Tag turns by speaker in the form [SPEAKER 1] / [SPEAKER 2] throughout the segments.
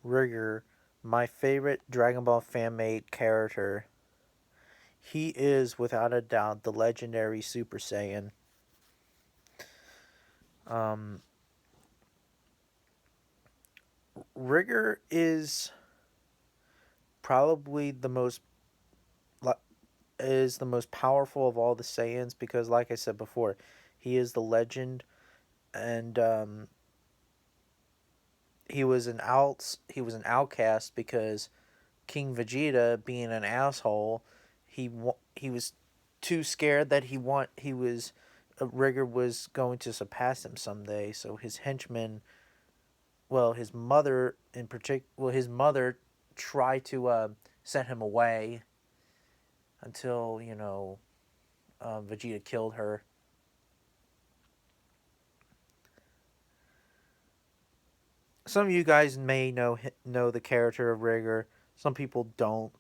[SPEAKER 1] Rigor, my favorite Dragon Ball fan made character. He is without a doubt the legendary Super Saiyan. Um, Rigor probably the most is the most powerful of all the Saiyans because, like I said before, he is the legend, and he was an outcast because King Vegeta, being an asshole, he was too scared that he was Rigor was going to surpass him someday. So his henchmen, well, his mother in particular, his mother tried to send him away until Vegeta killed her. Some of you guys may know the character of Rigor. Some people don't,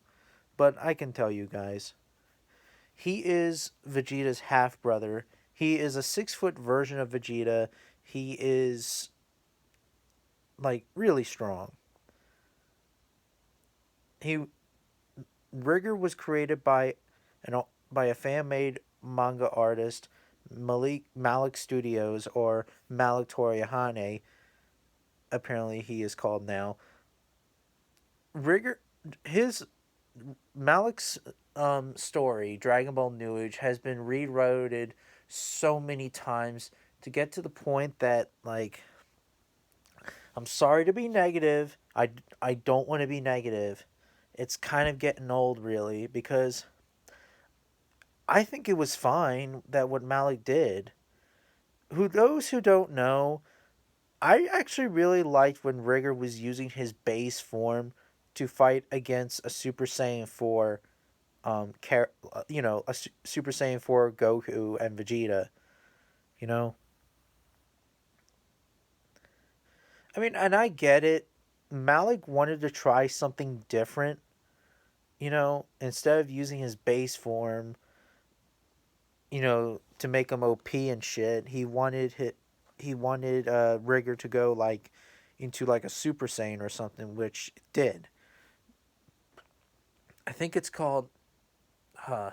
[SPEAKER 1] but I can tell you guys. He is Vegeta's half brother. He is a 6 foot version of Vegeta. He is like really strong. He Rigor was created an by a fan made manga artist, Malik Studios, or Malik Toriyahane. Apparently, he is called now. Rigor, his Malik's story, Dragon Ball New Age, has been rewrote so many times to get to the point that, like, I'm sorry to be negative. I don't want to be negative. It's kind of getting old, really, because I think it was fine that what Malik did. Those who don't know, I actually really liked when Rigor was using his base form to fight against a Super Saiyan 4 Super Saiyan 4 Goku and Vegeta, you know? I mean, and I get it. Malik wanted to try something different, instead of using his base form, to make him OP and shit. He wanted Rigor to go like into like a Super Saiyan or something, which it did. I think it's called uh,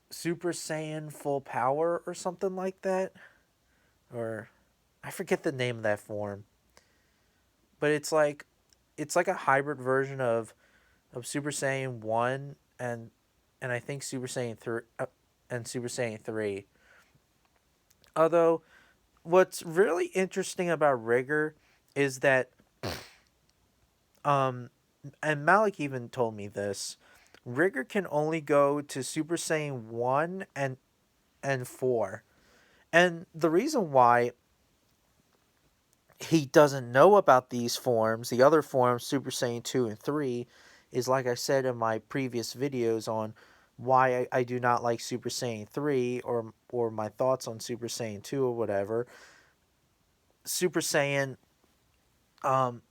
[SPEAKER 1] Super Saiyan Full Power or something like that, or I forget the name of that form. But it's like a hybrid version of Super Saiyan 1 and I think Super Saiyan 3 and Super Saiyan 3. Although what's really interesting about Rigor is that um and Malik even told me this. Rigor can only go to Super Saiyan 1 and 4. And the reason why he doesn't know about these forms, the other forms, Super Saiyan 2 and 3, is like I said in my previous videos on why I do not like Super Saiyan 3 or my thoughts on Super Saiyan 2 or whatever. Super Saiyan, um,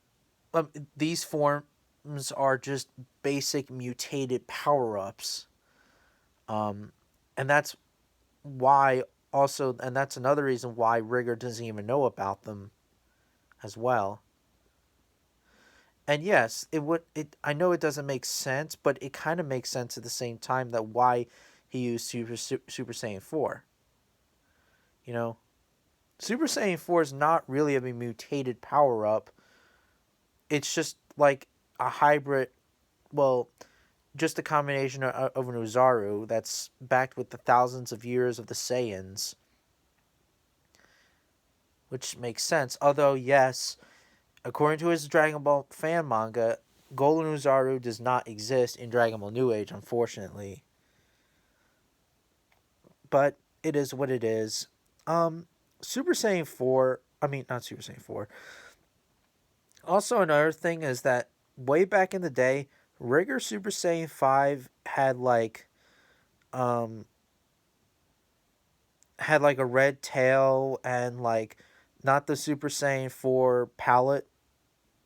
[SPEAKER 1] these forms are just basic mutated power ups. Um, and that's and that's another reason why Rigor doesn't even know about them as well. And yes, it would. It I know it doesn't make sense, but it kind of makes sense at the same time that why he used Super Saiyan 4. You know, Super Saiyan 4 is not really a mutated power up. It's just like a hybrid. Well, just a combination of an Uzaru that's backed with the thousands of years of the Saiyans, which makes sense. Although, yes, according to his Dragon Ball fan manga, Golden Uzaru does not exist in Dragon Ball New Age, unfortunately. But it is what it is. Um, Super Saiyan 4, I mean, not Super Saiyan 4. Also, another thing is that way back in the day, Rigor Super Saiyan 5 um, had like a red tail and like not the Super Saiyan 4 palette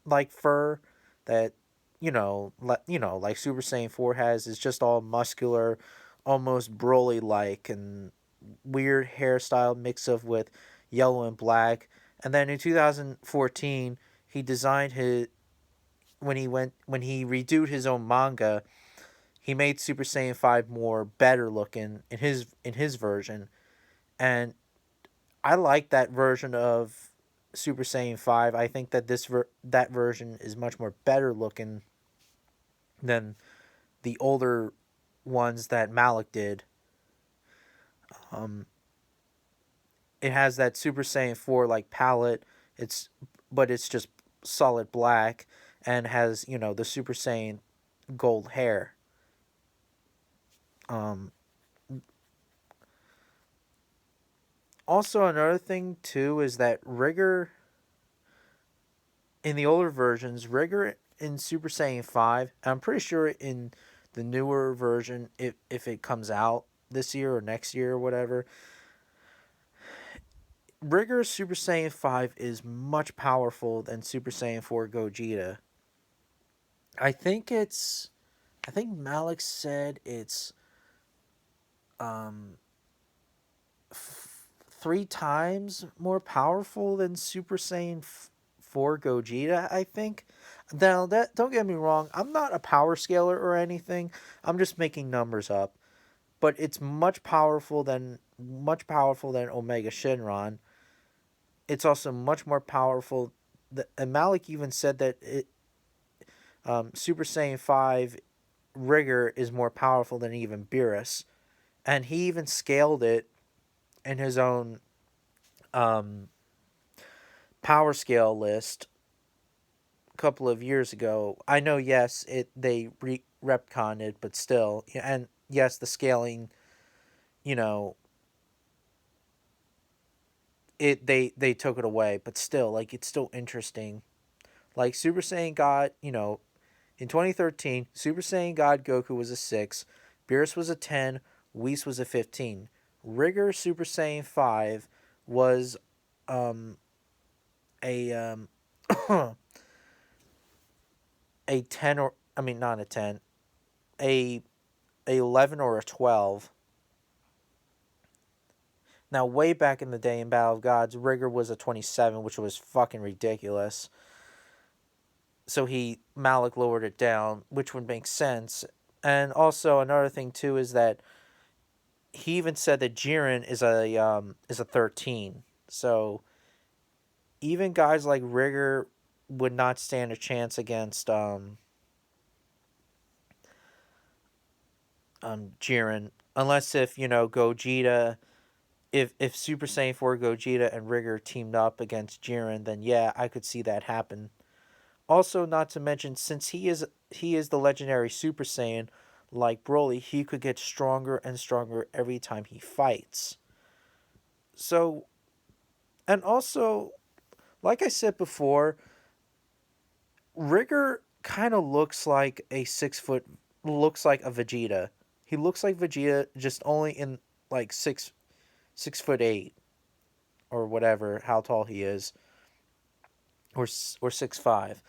[SPEAKER 1] like fur that like Super Saiyan 4 has is just all muscular, almost Broly like and weird hairstyle mix of with yellow and black. And then in 2014, he designed his when he redoed his own manga, he made Super Saiyan 5 more better looking in his version, and I like that version of Super Saiyan 5. I think that that version is much more better looking than the older ones that Malik did. Um, it has that Super Saiyan 4 like palette. But it's just solid black and has, the Super Saiyan gold hair. Um, Also, another thing too is that Rigor in the older versions, Rigor in Super Saiyan 5, I'm pretty sure in the newer version, if it comes out this year or next year or whatever, Rigor Super Saiyan 5 is much powerful than Super Saiyan 4 Gogeta. I think it's I think Malik said it's um three times more powerful than Super Saiyan 4 Gogeta, I think. Now, that don't get me wrong, I'm not a power scaler or anything. I'm just making numbers up. But it's much powerful than Omega Shenron. It's also much more powerful. And Malik even said that Super Saiyan 5 Rigor is more powerful than even Beerus. And he even scaled it in his own um, power scale list a couple of years ago. I know, yes, they retconned it, but still, and yes, the scaling, you know, they took it away, but still, like it's still interesting. Like Super Saiyan God, in 2013, Super Saiyan God Goku was a 6, Beerus was a 10, Whis was a 15. Rigor Super Saiyan 5 was um a a 10, or I mean not a 10, a 11 or a 12. Now, way back in the day in Battle of Gods, Rigor was a 27, which was fucking ridiculous. So Malik lowered it down, which would make sense. And also another thing too is that he even said that Jiren is a 13. So even guys like Rigor would not stand a chance against Jiren, unless if Gogeta, if Super Saiyan 4 Gogeta and Rigor teamed up against Jiren, then yeah, I could see that happen. Also, not to mention, since he is the legendary Super Saiyan, like Broly, he could get stronger and stronger every time he fights. So, and also, like I said before, Rigor kind of looks like a Vegeta. He looks like Vegeta, just only in like 6 foot 8 or whatever, how tall he is, or 6'5".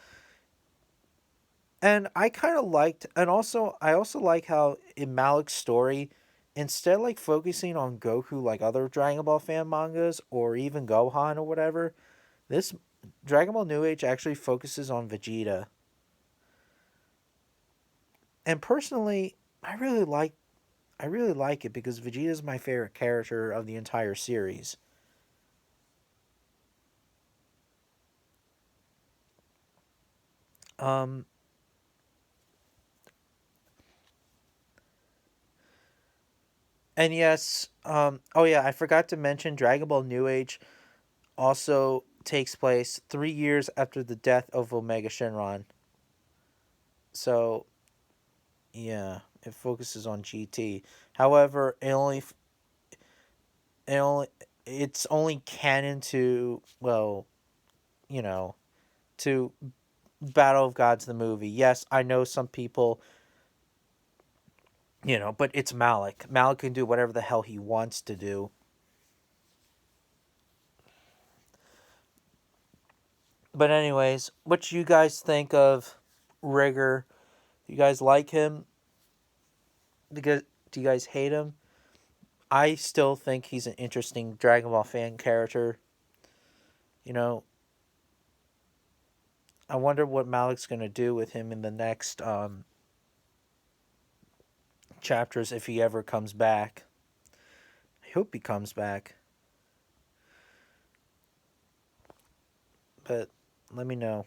[SPEAKER 1] And I kind of liked, and also I also like how in Malik's story, instead of like focusing on Goku like other Dragon Ball fan mangas or even Gohan or whatever, this Dragon Ball New Age actually focuses on Vegeta. And personally, I really like it because Vegeta is my favorite character of the entire series. Um, and yes, oh yeah, I forgot to mention Dragon Ball New Age also takes place 3 years after the death of Omega Shenron. So yeah, it focuses on GT. However, it only it's only canon to, well, you know, to Battle of Gods the movie. Yes, I know some people, but it's Malik. Malik can do whatever the hell he wants to do. But anyways, what do you guys think of Rigor? Do you guys like him? Do you guys hate him? I still think he's an interesting Dragon Ball fan character. You know, I wonder what Malik's gonna do with him in the next chapters if he ever comes back. I hope he comes back. But let me know.